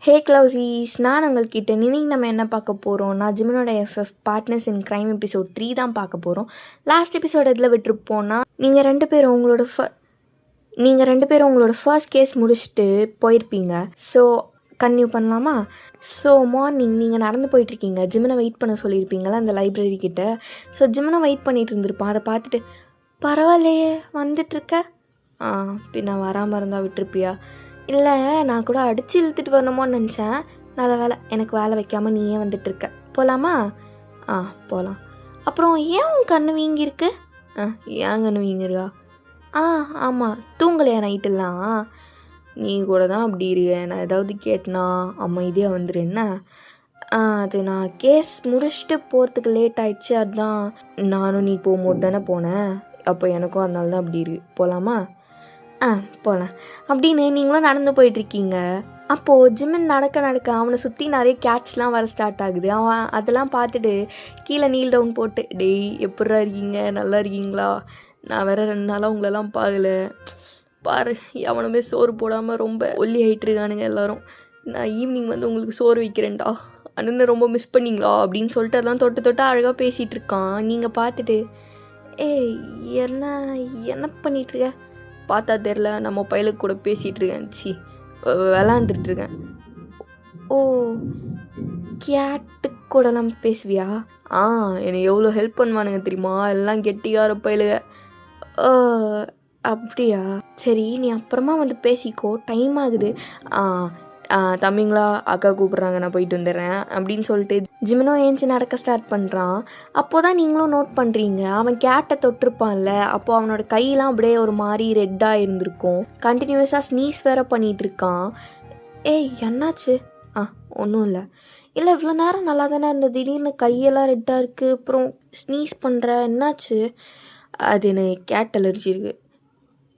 ஹே க்ளவுஸீஸ், நான் உங்கள்கிட்ட இன்னைக்கு நம்ம என்ன பார்க்க போகிறோம்னா ஜிமினோட FF partners in crime episode 3 தான் பார்க்க போகிறோம். லாஸ்ட் எபிசோட் எதில் விட்டுருப்போன்னா நீங்கள் ரெண்டு பேரும் உங்களோட ஃபர்ஸ்ட் கேஸ் முடிச்சுட்டு போயிருப்பீங்க. ஸோ கன்டினியூ பண்ணலாமா? ஸோ மார்னிங் நீங்கள் நடந்து போயிட்டுருக்கீங்க. ஜிமினை வெயிட் பண்ண சொல்லியிருப்பீங்களா அந்த லைப்ரரி கிட்ட. ஸோ ஜிமினை வெயிட் பண்ணிகிட்டு இருந்திருப்பான். அதை பார்த்துட்டு பரவாயில்லையே வந்துட்டுருக்க, பின்ன வராமல் இருந்தால் விட்டுருப்பியா? இல்லை, நான் கூட அடித்து இழுத்துட்டு வரணுமோன்னு நினச்சேன். நல்ல வேலை, எனக்கு வேலை வைக்காமல் நீயே வந்துட்டுருக்க. போகலாமா? போகலாம். அப்புறம் ஏன் உன் கண்ணு வீங்கியிருக்கு? ஏன் கண்ணு வீங்கிருக்கா? ஆமாம், தூங்கலையா நைட்டெல்லாம்? நீ கூட தான் அப்படி இருக்க. நான் ஏதாவது கேட்டனா அமைதியாக வந்துடுன்னா? அது நான் கேஸ் முடிச்சுட்டு போகிறதுக்கு லேட் ஆகிடுச்சு. அதுதான் நானும் நீ போகும்போது தானே போனேன். அப்போ எனக்கும் அதனால தான் அப்படி இருக்கு. போகலாமா? போகலாம். அப்படின்னு நீங்களும் நடந்து போயிட்டுருக்கீங்க. அப்போது ஜிமின் நடக்க அவனை சுற்றி நிறைய கேட்ச்லாம் வர ஸ்டார்ட் ஆகுது. அவன் அதெல்லாம் பார்த்துட்டு கீழே நீல் டவுன் போட்டு, டேய் எப்படா இருக்கீங்க, நல்லா இருக்கீங்களா? நான் வேறு 2 நாளாக உங்களெல்லாம் பார்க்கல. பாரு, எவனுமே சோறு போடாமல் ரொம்ப ஒல்லி ஆகிட்டுருக்கானுங்க எல்லோரும். நான் ஈவினிங் வந்து உங்களுக்கு சோறு வைக்கிறேன்டா, அண்ணனை ரொம்ப மிஸ் பண்ணிங்களா அப்படின்னு சொல்லிட்டு அதெல்லாம் தொட்டு அழகாக பேசிகிட்டு இருக்கான். நீங்கள் பார்த்துட்டு, என்ன பண்ணிகிட்ருக்க? பார்த்தா தெரில, நம்ம பையலுக்கு கூட பேசிகிட்ருக்கேன். விளாண்டுட்ருக்கேன். ஓ, கேட்டு கூடலாம் பேசுவியா? என்னை எவ்வளோ ஹெல்ப் பண்ணுவானுங்க தெரியுமா, எல்லாம் கெட்டிக்கார பையலுங்க. அப்படியா? சரி, நீ அப்புறமா வந்து பேசிக்கோ, டைம் ஆகுது. தம்பிங்களா, அக்கா கூப்பிட்றாங்க, நான் போயிட்டு வந்துடுறேன் அப்படின்னு சொல்லிட்டு ஜிமினோ ஏஞ்சி நடக்க ஸ்டார்ட் பண்ணுறான். அப்போது தான் நீங்களும் நோட் பண்ணுறீங்க, அவன் கேட்டை தொட்டிருப்பான்ல, அப்போது அவனோட கையெல்லாம் அப்படியே ஒரு மாதிரி ரெட்டாக இருந்திருக்கும். கண்டினியூஸாக ஸ்னீஸ் வேறு பண்ணிகிட்டு இருக்கான். என்னாச்சு? ஒன்றும் இல்லை. இவ்வளோ நேரம் நல்லா தானே இருந்தது, திடீர்னு கையெல்லாம் ரெட்டாக இருக்குது, அப்புறம் ஸ்னீஸ் பண்ணுற, என்னாச்சு? அது எனக்கு கேட் அலர்ஜி இருக்குது.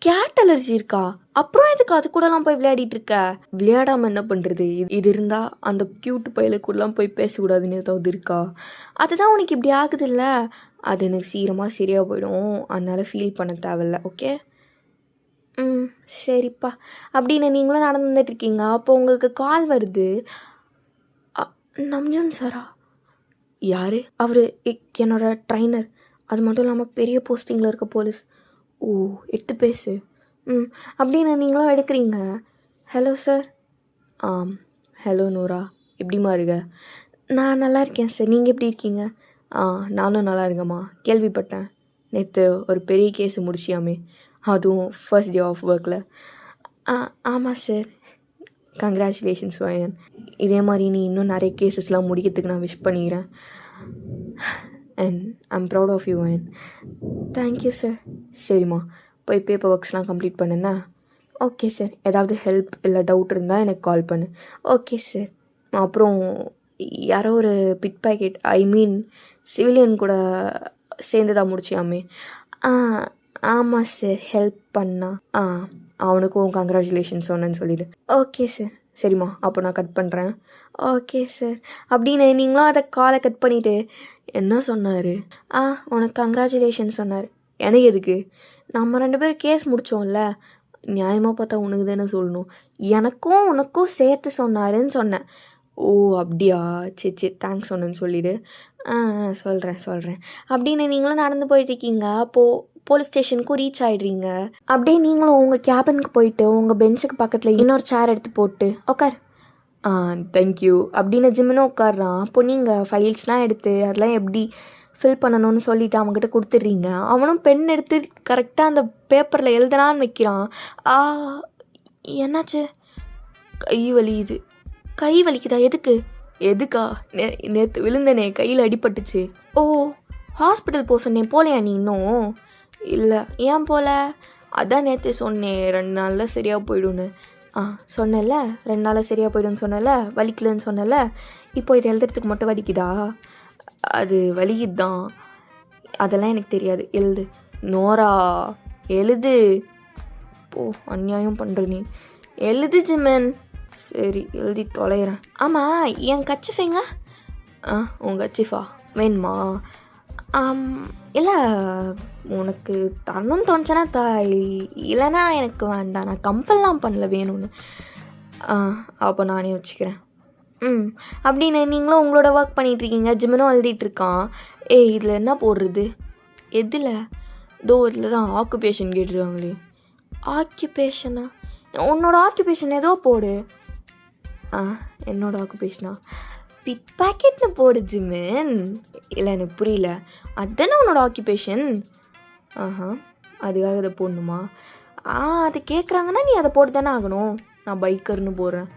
கேட் அலர்ஜி இருக்கா? அப்புறம் எதுக்கு அது கூடலாம் போய் விளையாடிட்டு இருக்க? விளையாடாமல் என்ன பண்ணுறது? இது இருந்தால் அந்த க்யூட் பையலுக்குள்ளலாம் போய் பேசக்கூடாதுன்னு ஏதாவது இருக்கா? அதுதான் உனக்கு இப்படி ஆகுது இல்லை? அது எனக்கு சீக்கிரமாக சரியாக போயிடும், அதனால் ஃபீல் பண்ண தேவையில்ல. ஓகே? சரிப்பா அப்படின்னு நீங்களும் நடந்துட்டுருக்கீங்க. அப்போ உங்களுக்கு கால் வருது. நம்ஜன் சாரா? யார்? அவர் என்னோட ட்ரைனர். அது மட்டும் இல்லாமல் பெரிய போஸ்டிங்கில் இருக்க போலீஸ். ஓ, எடுத்து பேசு. அப்படின்னு நீங்களும் எடுக்கிறீங்க. Hello sir. ஹலோ நூரா, எப்படிமா இருக்க? நான் நல்லா இருக்கேன் சார், நீங்கள் எப்படி இருக்கீங்க? நானும் நல்லா இருக்கேம்மா. கேள்விப்பட்டேன் நேற்று ஒரு பெரிய கேஸ் முடிச்சியாமே, அதுவும் ஃபர்ஸ்ட் டே ஆஃப் ஒர்க்கில். ஆமாம் சார். கங்க்ராச்சுலேஷன்ஸ் வயன். இதே மாதிரி நீ இன்னும் நிறைய கேசஸ்லாம் முடிக்கிறதுக்கு நான் விஷ் பண்ணிக்கிறேன். And I'm proud of you Vayan. Thank you sir. சரிம்மா, போய் பேப்பர் ஒர்க்ஸ்லாம் கம்ப்ளீட் பண்ணுண்ணா. Okay sir. ஏதாவது ஹெல்ப் இல்லை டவுட் இருந்தால் எனக்கு கால் பண்ணு. Okay sir. அப்புறம் யாரோ ஒரு பிட் பேக்கெட், சிவிலியன் கூட சேர்ந்து தான் முடிச்சியாமே? ஆமாம் சார், ஹெல்ப் பண்ணா. அவனுக்கும் கங்க்ராச்சுலேஷன்ஸ் சொன்னேன்னு சொல்லிவிடு. Okay sir. சரிம்மா, அப்போ நான் கட் பண்ணுறேன். ஓகே சார் அப்படின்னு நீங்களும் அதை காலை கட் பண்ணிவிட்டு, என்ன சொன்னார்? உனக்கு கங்க்ராச்சுலேஷன் சொன்னார். எனக்கு எதுக்கு? நம்ம 2 பேரும் கேஸ் முடித்தோம்ல, நியாயமாக பார்த்தா உனக்கு தானே சொல்லணும். எனக்கும் உனக்கும் சேர்த்து சொன்னாருன்னு சொன்னேன். ஓ அப்படியா, சரி தேங்க்ஸ் சொன்னேன்னு சொல்லிவிடு. சொல்கிறேன் அப்படின்னு நீங்களும் நடந்து போயிட்டுருக்கீங்க. அப்போது போலீஸ் ஸ்டேஷனுக்கும் ரீச் ஆகிடுறீங்க. அப்படியே நீங்களும் உங்கள் கேபினுக்கு போயிட்டு உங்கள் பெஞ்சுக்கு பக்கத்தில் இன்னொரு சேர் எடுத்து போட்டு உட்கார். தேங்க்யூ அப்படின்னு ஜிமினும் உட்காடுறான். அப்போ நீங்கள் ஃபைல்ஸ்லாம் எடுத்து அதெல்லாம் எப்படி ஃபில் பண்ணணும்னு சொல்லிவிட்டு அவங்ககிட்ட கொடுத்துட்றீங்க. அவனும் பென் எடுத்து கரெக்டாக அந்த பேப்பரில் எழுதலான்னு வைக்கிறான். என்னாச்சு? கை வலிக்குது. கை வலிக்குதா? எதுக்கா? நேற்று விழுந்தனே, கையில் அடிபட்டுச்சு. ஓ, ஹாஸ்பிட்டல் போக சொன்னேன், போலையா நீ இன்னும்? இல்லை. ஏன் போல? அதான் நேற்று சொன்னேன் 2 நாளில் சரியாக போயிடும்னு. சொன்னல 2 நாளில் சரியாக போய்டுன்னு சொன்னல, வலிக்கலன்னு சொன்னல. இப்போ இது எழுதுறதுக்கு மட்டும் வலிக்குதா? அது வலிக்குது தான், அதெல்லாம் எனக்கு தெரியாது. எழுது நோரா, எழுது. போ, அநியாயம் பண்ணுற நீ. எழுது ஜிமன். சரி, எழுதி தொலைகிறேன். ஆமாம், என் கச்சிஃபைங்க? உன் கச்சிஃபா வேணுமா? இல்லை, உனக்கு தரணும்னு தோணுச்சுன்னா இல்லைன்னா எனக்கு வேண்டாம், நான் கம்பல்லாம் பண்ணல வேணும்னு. அப்போ நானே வச்சுக்கிறேன். அப்படின்னு நீங்களும் உங்களோட ஒர்க் பண்ணிகிட்ருக்கீங்க, ஜிம்மனும் எழுதிட்டுருக்கான். இதில் என்ன போடுறது? எதில்? இதில் தான் ஆக்குபேஷன் கேட்டுருக்காங்களே. ஆக்குபேஷனா? உன்னோட ஆக்குபேஷன் ஏதோ போடு. என்னோடய ஆக்குபேஷனா? பிக் பேக்கெட்னு போடு ஜிம்மன். இல்லை எனக்கு புரியல. அதுதானே உன்னோட ஆக்குபேஷன்? அதுக்காக இதை போடணுமா? அது கேட்குறாங்கன்னா நீ அதை போட்டு தானே ஆகணும். நான் பைக்கர்னு போடுறேன்.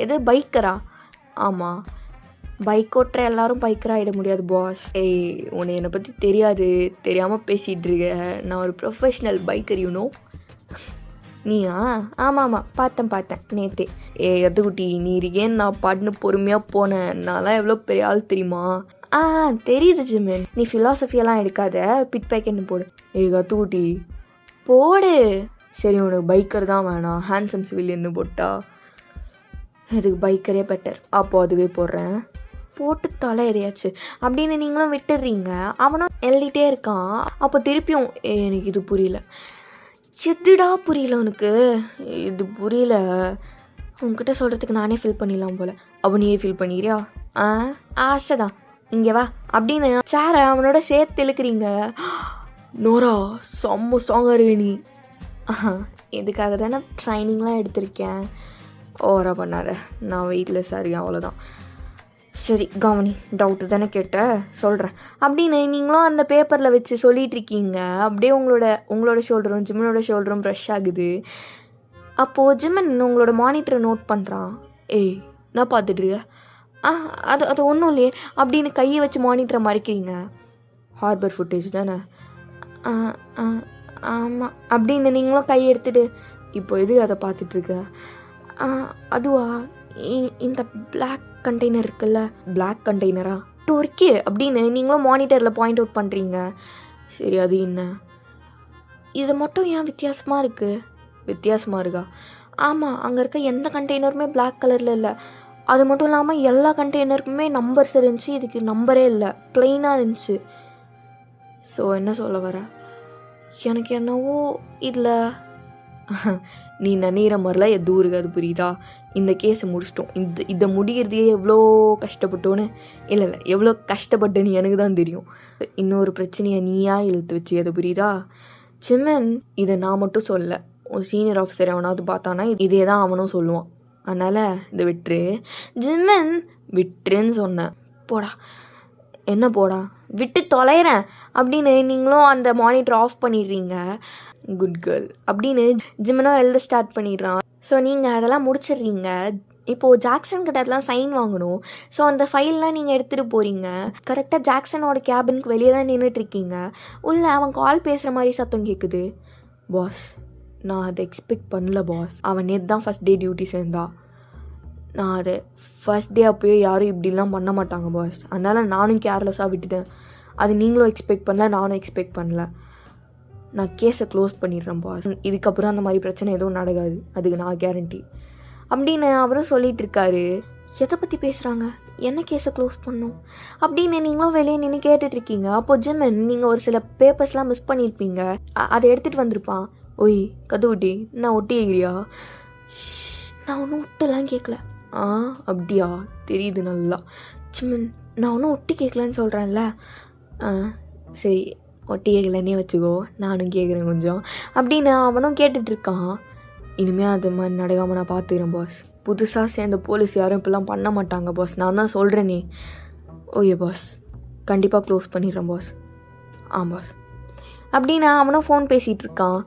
எது பைக்கரா? ஆமாம், பைக் ஓட்டுற எல்லாரும் பைக்கராக ஆகிட முடியாது பாஸ். உன்னை என்னை பற்றி தெரியாமல் பேசிகிட்டு இருக்க. நான் ஒரு ப்ரொஃபஷ்னல் பைக்கர் யூனோ. நீயா? ஆமாம் பார்த்தேன் நேற்றே. எதுக்குட்டி நீ இருக்கேன்னு நான் பாட்டுன்னு பொறுமையாக போனேன். நான்லாம் எவ்வளோ பெரிய ஆள் தெரியுமா? தெரியுது ஜிம்மன். நீ ஃபிலாசபியெல்லாம் எடுக்காத, பிட் பேக்கெட்னு போடு. கத்துக்குட்டி போடு. சரி, உனக்கு பைக்கர் தான் வேணாம், ஹேண்ட்ஸம் சிவிலியன்னு போட்டா? அதுக்கு பைக்கரே பெட்டர். அப்போது அதுவே போடுறேன். போட்டு தலை எதையாச்சு அப்படின்னு நீங்களும் விட்டுடுறீங்க. அவனும் எழுதிட்டே இருக்கான். அப்போ திருப்பியும் எனக்கு இது புரியல. எதுடா புரியல உனக்கு? இது புரியல. உங்ககிட்ட சொல்கிறதுக்கு நானே ஃபில் பண்ணிடலாம் போல். அப்போ நீயே ஃபில் பண்ணிக்கிறியா? ஆசை தான். இங்கே வா அப்படின்னு சேரை அவனோட சேர்த்து இழுக்கிறீங்க. நோரா செம்ம ஸ்ட்ராங்காக இருக்கு நீ. இதுக்காக தானே ட்ரைனிங்லாம் எடுத்திருக்கேன். ஓவராக பண்ணார. நான் வெயிட்லெஸ்ஸாக இருக்கேன், அவ்வளோதான். சரி கவனி, டவுட்டு தானே கேட்ட, சொல்கிறேன் அப்படின்னு நீங்களும் அந்த பேப்பரில் வச்சு சொல்லிகிட்ருக்கீங்க. அப்படியே உங்களோட ஷோல்டரும் ஜிம்மனோட ஷோல்டரும் ப்ரெஷ் ஆகுது. அப்போது ஜிம்மன் உங்களோட மானிட்டரை நோட் பண்ணுறான். நான் பார்த்துட்ருக்க. அது ஒன்றும் இல்லையே அப்படின்னு கையை வச்சு மானிட்டரை மறைக்கிறீங்க. ஹார்பர் ஃபுட்டேஜ் தானே? ஆமாம் அப்படின்னு நீங்களும் கையை எடுத்துகிட்டு இப்போ எது அதை பார்த்துட்ருக்க? அதுவா, இந்த பிளாக் கண்டெய்னர் இருக்குல்ல, பிளாக் கண்டெய்னரா துருக்கி அப்படின்னு நீங்களும் மானிட்டரில் பாயிண்ட் அவுட் பண்ணுறீங்க. சரி, அது என்ன? இது மட்டும் ஏன் வித்தியாசமாக இருக்கா? ஆமாம், அங்கே இருக்க எந்த கண்டெய்னருமே பிளாக் கலரில் இல்லை. அது மட்டும் இல்லாமல் எல்லா கண்டெய்னருக்குமே நம்பர்ஸ் இருந்துச்சு, இதுக்கு நம்பரே இல்லை, ப்ளெயினாக இருந்துச்சு. ஸோ என்ன சொல்ல வர? எனக்கு என்னவோ இதில் நீ நனைகிற மாதிரிலாம் எதுவும் இருக்காது, புரியுதா? இந்த கேஸை முடிச்சிட்டோம். இதை முடிகிறதையே எவ்வளோ கஷ்டப்பட்டோன்னு. இல்லை எவ்வளோ கஷ்டப்பட்டேன்னு எனக்கு தான் தெரியும். இன்னொரு பிரச்சனையை நீயா இழுத்து வச்சு, அது புரியுதா? ஜிம்மன், இதை நான் மட்டும் சொல்ல, உன் சீனியர் ஆஃபீஸர் அவனாவது பார்த்தானா இதே தான் அவனும் சொல்லுவான். அதனால் இதை விட்டுரு ஜிம்மன். விட்டுருன்னு சொன்னேன். போடா. என்ன போடா? விட்டு தொலைகிறேன் அப்படின்னு நீங்களும் அந்த மானிட்டர் ஆஃப் பண்ணிடுறீங்க. குட் கேர்ள் அப்படின்னு ஜிம்மனும் எழுத ஸ்டார்ட் பண்ணிடுறான். ஸோ நீங்கள் அதெல்லாம் முடிச்சிடுறீங்க. இப்போது ஜாக்சன் கிட்ட அதெல்லாம் சைன் வாங்கணும். ஸோ அந்த ஃபைல்லாம் நீங்கள் எடுத்துகிட்டு போகிறீங்க. கரெக்டாக ஜாக்சனோட கேபினுக்கு வெளியே தான் நின்றுட்டுருக்கீங்க. உள்ளே அவன் கால் பேசுகிற மாதிரி சத்தம் கேட்குது. பாஸ், நான் அதை எக்ஸ்பெக்ட் பண்ணல பாஸ். அவன் நேற்று தான் ஃபஸ்ட் டே டியூட்டி சேர்ந்தா. நான் அதை ஃபஸ்ட் டே அப்போயே யாரும் இப்படிலாம் பண்ண மாட்டாங்க பாஸ். அதனால் நானும் கேர்லெஸ்ஸாக விட்டுட்டேன். அது நீங்களும் எக்ஸ்பெக்ட் பண்ணல, நானும் எக்ஸ்பெக்ட் பண்ணல. நான் கேஸை க்ளோஸ் பண்ணிடுறேன் பாஸ். இதுக்கப்புறம் அந்த மாதிரி பிரச்சனை எதுவும் நடக்காது, அதுக்கு நான் கேரண்டி அப்படின்னு அவரும் சொல்லிகிட்டு இருக்காரு. எதை பற்றி பேசுகிறாங்க? என்ன கேஸை க்ளோஸ் பண்ணும் அப்படின்னு நீங்களும் வெளியே நின்று கேட்டுட்ருக்கீங்க. அப்போது ஜிம்மன், நீங்கள் ஒரு சில பேப்பர்ஸ்லாம் மிஸ் பண்ணியிருப்பீங்க, அதை எடுத்துகிட்டு வந்திருப்பான். ஒய் கதுகுட்டி, நான் ஒட்டிக்கிறியா? நான் ஒன்றும் ஒட்டெல்லாம் கேட்கல. அப்படியா? தெரியுது நல்லா. ஜிம்மன், நான் ஒன்றும் ஒட்டி கேட்கலன்னு சொல்கிறேன்ல. சரி, ஒட்டி கேட்கலன்னே வச்சுக்கோ, நானும் கேட்குறேன் கொஞ்சம் அப்படின்னு அவனும் கேட்டுட்ருக்கான். இனிமேல் அது மாதிரி நடக்காமல் நான் பார்த்துக்கிறேன் பாஸ். புதுசாக சேர்ந்த போலீஸ் யாரும் இப்படிலாம் பண்ண மாட்டாங்க பாஸ், நான் தான் சொல்கிறேனே. ஓகே பாஸ், கண்டிப்பாக க்ளோஸ் பண்ணிடுறேன் பாஸ். பாஸ் அப்படின்னு அவனும் ஃபோன் பேசிகிட்டு இருக்கான்.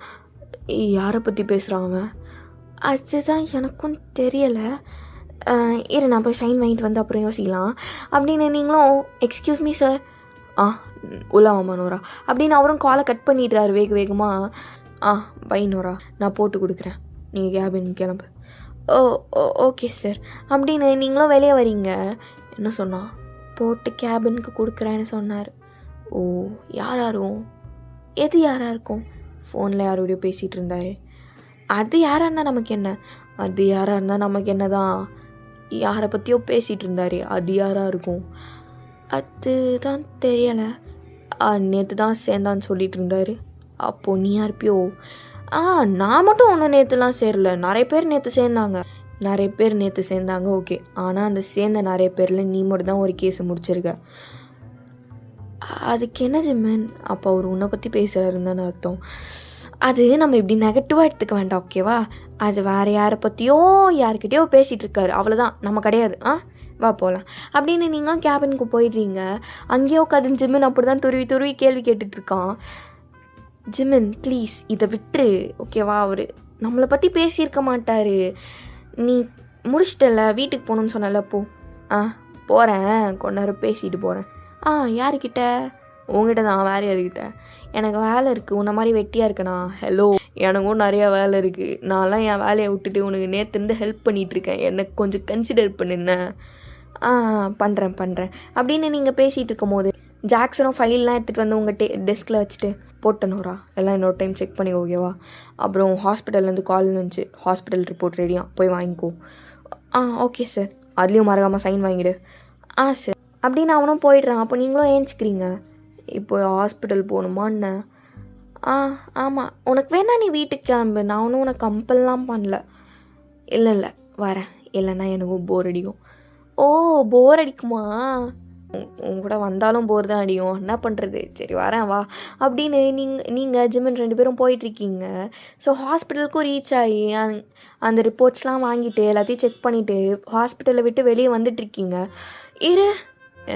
யாரை பற்றி பேசுகிறான் அவன்? அதுதான் எனக்கும் தெரியலை. இரு, நான் போய் சைன் வாங்கிட்டு வந்து அப்புறம் யோசிக்கலாம் அப்படின்னு நீங்களும் எக்ஸ்கியூஸ் மீ சார். உள்ளாமா நோரா அப்படின்னு அவரும் காலை கட் பண்ணிடுறாரு வேகமாக. பை நோரா, நான் போட்டு கொடுக்குறேன், நீங்கள் கேபின் கிளம்பு. ஓகே சார் அப்படின்னு நீங்களும் வெளியே வரீங்க. என்ன சொன்னா? போட்டு கேபினுக்கு கொடுக்குறேன்னு சொன்னார். யாரும் எது யாராக இருக்கும்? ஃபோனில் யாரோடய பேசிகிட்டு இருந்தார். அது யாராக இருந்தால் நமக்கு என்ன? அது யாராக இருந்தால் நமக்கு என்ன தான். யாரை பற்றியோ பேசிகிட்டு இருந்தார், அது யாராக இருக்கும்? அதுதான் தெரியலை. நேற்று தான் சேர்ந்தான்னு சொல்லிட்டு இருந்தார். அப்போது நீ யாருப்பியோ? நான் மட்டும் ஒன்றும் நேற்றுலாம் சேரல, நிறைய பேர் நேற்று சேர்ந்தாங்க. நிறைய பேர் நேற்று சேர்ந்தாங்க ஓகே, ஆனால் அந்த சேர்ந்த நிறைய பேரில் நீ மட்டும் தான் ஒரு கேஸை முடிச்சிருக்க. அதுக்கு என்ன ஜிம்மன்? அப்போ அவர் உன்னை பற்றி பேசுகிறாருன்னு தானே அர்த்தம். அது நம்ம இப்படி நெகட்டிவாக எடுத்துக்க வேண்டாம் ஓகேவா? அது வேறு யாரை பற்றியோ யார்கிட்டயோ பேசிகிட்டு இருக்காரு, அவ்வளோதான், நம்ம கிடையாது. வா போகலாம் அப்படின்னு நீங்களும் கேபினுக்கு போயிடுறீங்க. அங்கேயோ உட்காந்து ஜிம்மன் அப்படி தான் துருவி துருவி கேள்வி கேட்டுட்ருக்கான். ஜிம்மன் ப்ளீஸ் இதை விட்டுரு ஓகேவா? அவர் நம்மளை பற்றி பேசியிருக்க மாட்டார். நீ முடிச்சிட்டல, வீட்டுக்கு போகணுன்னு சொன்னல, போ. போகிறேன், கொஞ்ச நேரம் பேசிட்டு போகிறேன். யாருக்கிட்ட? உங்ககிட்ட தான். வேறு யாருக்கிட்ட? எனக்கு வேலை இருக்குது, உன்ன மாதிரி வெட்டியாக இருக்கேண்ணா. ஹலோ, எனக்கும் நிறையா வேலை இருக்குது. நான்லாம் என் வேலையை விட்டுட்டு உனக்கு நேற்றுருந்து ஹெல்ப் பண்ணிகிட்ருக்கேன், எனக்கு கொஞ்சம் கன்சிடர் பண்ணுன்னேன். பண்ணுறேன் அப்படின்னு நீங்கள் பேசிகிட்டு இருக்கும் போது ஜாக்சனும் ஃபைல்லாம் எடுத்துகிட்டு வந்து உங்கள் டெஸ்கில் வச்சுட்டு போட்டனோரா எல்லாம் இன்னொரு டைம் செக் பண்ணி ஓகேவா? அப்புறம் ஹாஸ்பிட்டல்லேருந்து கால் வந்துச்சு, ஹாஸ்பிட்டல் ரிப்போர்ட் ரெடியாக போய் வாங்கிக்கோ. Okay sir. அதுலேயும் மறக்காமல் சைன் வாங்கிடு. சார் அப்படின்னு அவனும் போயிடுறான். அப்போ நீங்களும் ஏஞ்சிக்கிறீங்க. இப்போ ஹாஸ்பிட்டல் போகணுமா என்ன? ஆமாம், உனக்கு வேணா நீ வீட்டுக்கு கிளம்பு, நான் ஒன்றும் உனக்கு கம்பல்லாம் பண்ணல. இல்லை வரேன், இல்லைன்னா எனக்கும் போர் அடிக்கும். போர் அடிக்குமா? உங்க கூட வந்தாலும் போர் தான் அடிக்கும், என்ன பண்ணுறது, சரி வரேன் வா அப்படின்னு நீங்கள் ஜிம்மன் 2 பேரும் போயிட்டுருக்கீங்க. ஸோ ஹாஸ்பிட்டலுக்கும் ரீச் ஆகி அந்த ரிப்போர்ட்ஸ்லாம் வாங்கிட்டு எல்லாத்தையும் செக் பண்ணிவிட்டு ஹாஸ்பிட்டலை விட்டு வெளியே வந்துட்டுருக்கீங்க.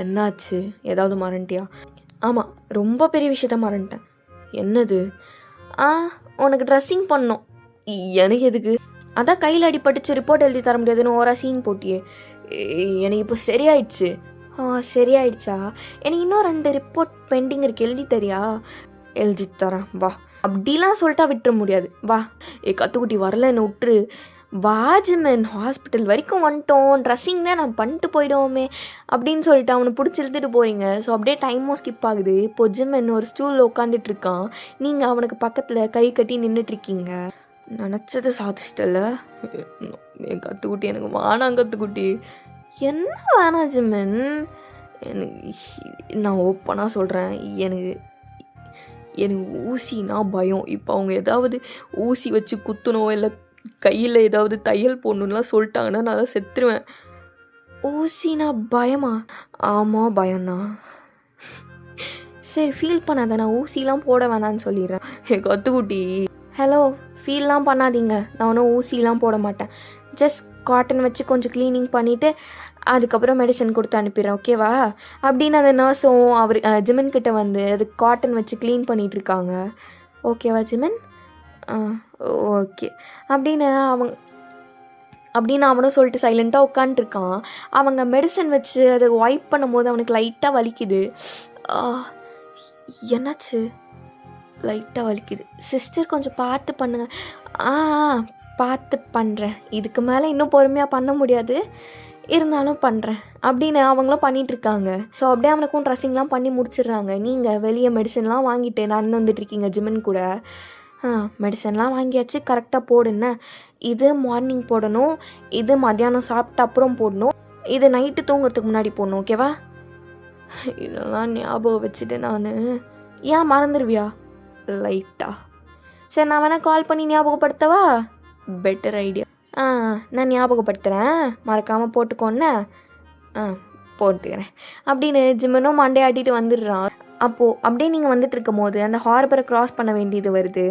என்னாச்சு? ஏதாவது மறந்துட்டியா? ஆமாம், ரொம்ப பெரிய விஷயத்த மறந்துட்டேன். என்னது? உனக்கு ட்ரெஸ்ஸிங் பண்ணோம். எனக்கு எதுக்கு? அதான் கையில் அடிபட்டுச்சு, ரிப்போர்ட் எழுதி தர முடியாதுன்னு ஓரா சீன் போட்டியே. எனக்கு இப்போ சரியாயிடுச்சு. சரியாயிடுச்சா? எனக்கு இன்னும் 2 ரிப்போர்ட் பெண்டிங் இருக்குது, எழுதி தரியா? எழுதி தரேன் வா. அப்படிலாம் சொல்லிட்டா விட்டுற முடியாது, வா. கத்துக்குட்டி வரல, என்ன விட்டுரு. வா ஜிம்மன், ஹாஸ்பிட்டல் வரைக்கும் வந்துட்டோம், ட்ரெஸ்ஸிங் தான் நான் பண்ணிட்டு போயிடுவோமே அப்படின்னு சொல்லிட்டு அவனை பிடிச்சி இழுத்துட்டு போகிறீங்க. ஸோ அப்படியே டைமும் ஸ்கிப் ஆகுது. இப்போ ஜிம்மன் ஒரு ஸ்டூலில் உட்காந்துட்டு இருக்கான், நீங்கள் அவனுக்கு பக்கத்தில் கை கட்டி நின்றுட்டுருக்கீங்க. நினச்சது சாதிச்சிட்டல என் கத்துக்குட்டி, எனக்கு வானாம் கத்துக்குட்டி. என்ன வேணாம் ஜிம்மன், எனக்கு நான் ஓப்பனாக சொல்கிறேன், எனக்கு ஊசினா பயம். இப்போ அவங்க ஏதாவது ஊசி வச்சு குத்தணும் இல்லை கையில் ஏதாவது தையல் போடணுன்னுலாம் சொல்லிட்டாங்கன்னா நான் தான் செத்துருவேன். ஊசினா பயமா? ஆமாம் பயம்தான். சரி ஃபீல் பண்ணாத, நான் ஊசிலாம் போட வேணான்னு சொல்லிடுறேன். கத்துக்குட்டி ஹலோ, ஃபீல்லாம் பண்ணாதீங்க, நான் ஒன்றும் ஊசிலாம் போட மாட்டேன். ஜஸ்ட் காட்டன் வச்சு கொஞ்சம் க்ளீனிங் பண்ணிவிட்டு அதுக்கப்புறம் மெடிசன் கொடுத்து அனுப்பிடுறேன் ஓகேவா? அப்படின்னு அந்த நர்ஸும் அவர் ஜிம்மன் கிட்ட வந்து அது காட்டன் வச்சு க்ளீன் பண்ணிகிட்ருக்காங்க. ஓகேவா ஜிம்மன்? ஓகே அப்படின்னு அவனும் சொல்லிட்டு சைலண்ட்டாக உட்காந்துருக்கான். அவங்க மெடிசன் வச்சு அதை வைப் பண்ணும்போது அவனுக்கு லைட்டாக வலிக்குது. என்னாச்சு? லைட்டாக வலிக்குது. சிஸ்டர் கொஞ்சம் பார்த்து பண்ணுங்கள். பார்த்து பண்ணுறேன், இதுக்கு மேலே இன்னும் பொறுமையாக பண்ண முடியாது, இருந்தாலும் பண்ணுறேன் அப்படின்னு அவங்களும் பண்ணிகிட்ருக்காங்க. ஸோ அப்படியே அவனுக்கும் ட்ரெஸ்ஸிங்லாம் பண்ணி முடிச்சிடுறாங்க. நீங்கள் வெளியே மெடிசன்லாம் வாங்கிட்டு நடந்து வந்துட்டுருக்கீங்க ஜிம்மன் கூட. மெடிசன்லாம் வாங்கியாச்சு, கரெக்டாக போடுன்னு. இது மார்னிங் போடணும், இது மத்தியானம் சாப்பிட்ட அப்புறம் போடணும், இது நைட்டு தூங்குறதுக்கு முன்னாடி போடணும் ஓகேவா? இதெல்லாம் ஞாபகம் வச்சுட்டு நான் ஏன் மறந்துடுவியா லைட்டா? சரி நான் வேணால் கால் பண்ணி ஞாபகப்படுத்தவா? Better idea. நான் ஞாபகப்படுத்துகிறேன், மறக்காமல் போட்டுக்கோன்னு. போட்டுக்கிறேன் அப்படின்னு ஜிம்மனும் மண்டே ஆட்டிட்டு வந்துடுறான். அப்போது அப்படியே நீங்கள் வந்துட்டு இருக்கும் போது அந்த ஹார்பரை க்ராஸ் பண்ண வேண்டியது வருது.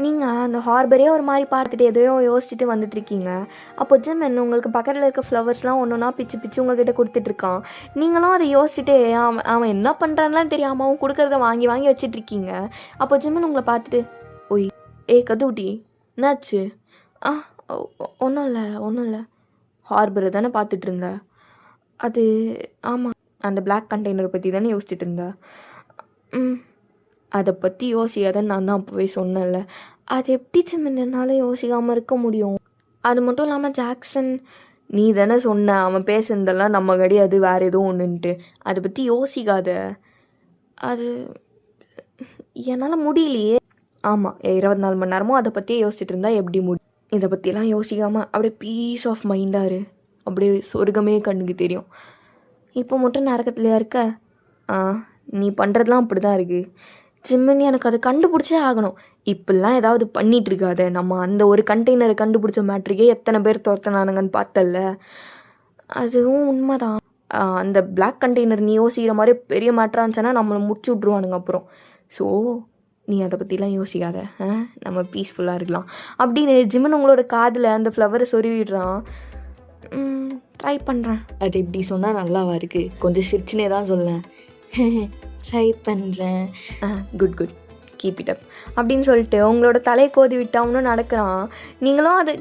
நீங்கள் அந்த ஹார்பரே ஒரு மாதிரி பார்த்துட்டு எதையோ யோசிச்சுட்டு வந்துட்டுருக்கீங்க. அப்போ ஜிம்மன் உங்களுக்கு பக்கத்தில் இருக்க ஃப்ளவர்ஸ்லாம் ஒன்று ஒன்றா பிச்சு உங்கள்கிட்ட கொடுத்துட்ருக்கான். நீங்களும் அதை யோசிச்சுட்டு அவன் என்ன பண்ணுறான்லாம் தெரியாமல் அவன் கொடுக்குறத வாங்கி வச்சிட்ருக்கீங்க. அப்போ ஜிம்மன் உங்களை பார்த்துட்டு ஓய் கதுகுட்டி என்னாச்சு? ஒன்றும் இல்லை ஹார்பரை தானே பார்த்துட்டு இருந்த? அது ஆமாம், அந்த பிளாக் கண்டெய்னர் பற்றி தானே யோசிச்சுட்டு இருந்த? அதை பற்றி யோசிக்காதன்னு நான் தான் அப்போவே சொன்னேன்ல. அது எப்படி ஜிம்மன் என்னால் யோசிக்காமல் இருக்க முடியும்? அது மட்டும் இல்லாமல் ஜாக்சன், நீ தானே சொன்ன அவன் பேசுனதெல்லாம் நம்ம கிடையாது வேறு எதுவும் ஒன்றுன்ட்டு, அதை பற்றி யோசிக்காத. அது என்னால் முடியலையே. ஆமாம், 24 மணி நேரமும் அதை பற்றியே யோசிச்சுட்டு இருந்தா எப்படி முடியும்? இதை பற்றிலாம் யோசிக்காமல் அப்படியே பீஸ் ஆஃப் மைண்டாரு, அப்படியே சொர்க்கமே கண்ணுக்கு தெரியும். இப்போ மட்டும் நரகத்துலையா இருக்க? நீ பண்ணுறதுலாம் அப்படி தான் இருக்குது ஜிம்மன், எனக்கு அதை கண்டுபிடிச்சே ஆகணும். இப்படிலாம் ஏதாவது பண்ணிட்டு இருக்காத. நம்ம அந்த ஒரு கண்டெய்னரை கண்டுபிடிச்ச மேட்ருக்கே எத்தனை பேர் துரத்துனானுங்கன்னு பார்த்தல்ல. அதுவும் உண்மைதான். அந்த பிளாக் கண்டெய்னர் நீ யோசிக்கிற மாதிரி பெரிய மேட்டராக இருந்துச்சுன்னா நம்மளை முடிச்சு விட்ருவானுங்க அப்புறம். ஸோ நீ அதை பற்றிலாம் யோசிக்காத, நம்ம பீஸ்ஃபுல்லாக இருக்கலாம் அப்படின்னு ஜிம்மன் உங்களோட காதில் அந்த ஃப்ளவரை சொருவிடுறான். ட்ரை பண்ணுறேன். அது எப்படி சொன்னால் நல்லாவா இருக்குது? கொஞ்சம் சிரிச்சுனே தான் சொல்லேன். ட்ரை பண்ணுறேன். Good good, keep it up அப்படின்னு சொல்லிட்டு உங்களோட தலையை கோதி விட்டு அவனும் நடக்கிறான். நீங்களும் அது